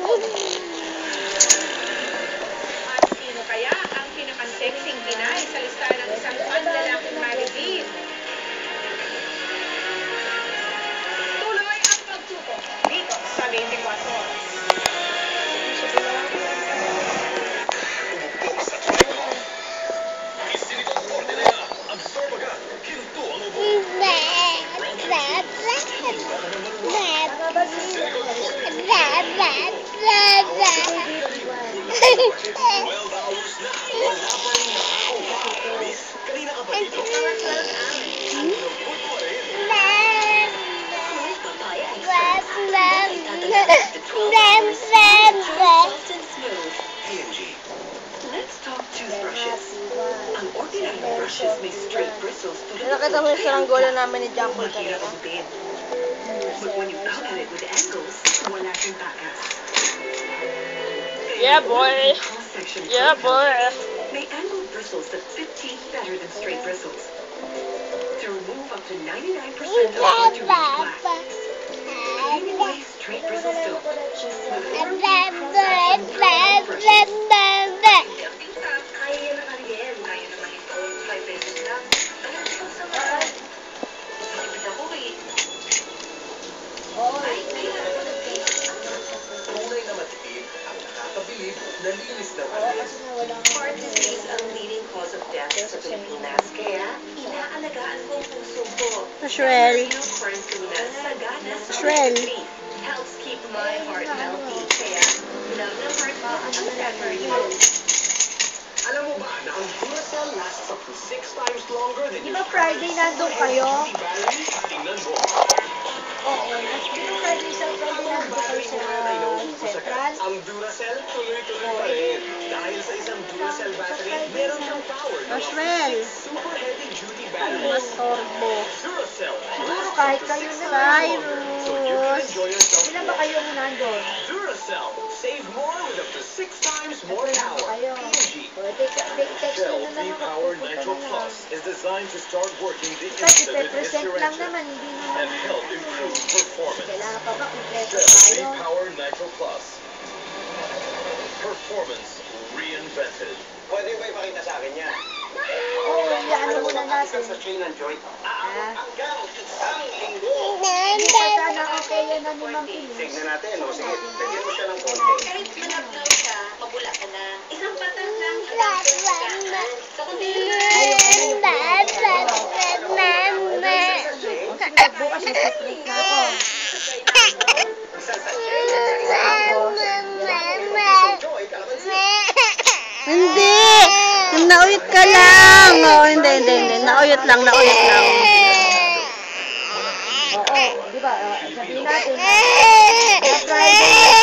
At sino kaya ang pinaka-sexing Pinay sa listahan ng isang panlalaking magazine? Tuloy ang pagtutok dito sa 24 Oras. Umugpok sa tripod. Isinitong korte na yan. Absorb agad. Hinto ang ubo. Kanina ka pa dito. Let's talk toothbrushes. Ang ordinary brushes may straight bristles tulad ng Nakita mo yung saranggola namin ni Jampol mahirap kanina. abutin. But when you poke at it with angles, wala siyang takas. Yeah, boy. Cross-section Yeah, boy. may angled bristles that fit teeth better than straight bristles. To remove up to 99% of hard-to-reach plaque. Cleaning away straight bristles don't. With cross-section brushes. Kaya na Ariel. Kaya naman ito. 5 pesos lang. Alam ko sa mga. Nakipid ako eh. Ay, kaya ako nag-pay. Tunay na matipid ang nakakabilib na linis ng alis. Heart disease ang leading cause of death sa Pilipinas. Kaya, inaalagaan ko ang puso ko. Shrill. Fortuna, sagana sa Shrill. heartbeat. Helps keep my heart healthy. Kaya, love ng heart mo ang Pepperidine. Alam mo ba na ang Duracell lasts up to 6 times longer than Di your ba Friday nandun kayo? battery? Tingnan mo. Oo. Di ba Friday sa Friday nandun kayo sa Central? Ang Duracell tuloy-tuloy pa rin. Dahil sa isang Duracell battery, meron kang power ng Roswell. super heavy duty battery. Mas torbo. Duracell. Siguro kahit kayo na So you can Cyrus. enjoy yourself. Ilan ba kayo na nandun? Duracell. Save more with up to 6 times more Ilan ba power. kayo? P&G. O, text Shell nyo na lang ako. V-Power Pupunta Nitro na lang. Plus is designed to start working the Kasi instant it hits 10% your lang engine naman, hindi naman. and help improve performance. Kailangan pa ba kompleto Shell tayo? V-Power Nitro Plus. Performance reinvented. Pwede ba ipakita sa akin yan? Oo, ano muna natin. Sa chain ng joint. Ah. Hanggang isang linggo. Hindi pa sana okay yan na ni Ma'am Inis. Tignan natin. O sige, lagyan mo siya ng konti. Kahit malabnaw siya, mabula ka na. Isang patas lang ang pagkakaan. Sa kundi Bukas mag-print na ako. Isang sachet. Isang joy, kalamansi. Hindi! Nauyot ka lang! Oo, hindi. Nauyot lang. Oo, di ba? Sabihin natin na Friday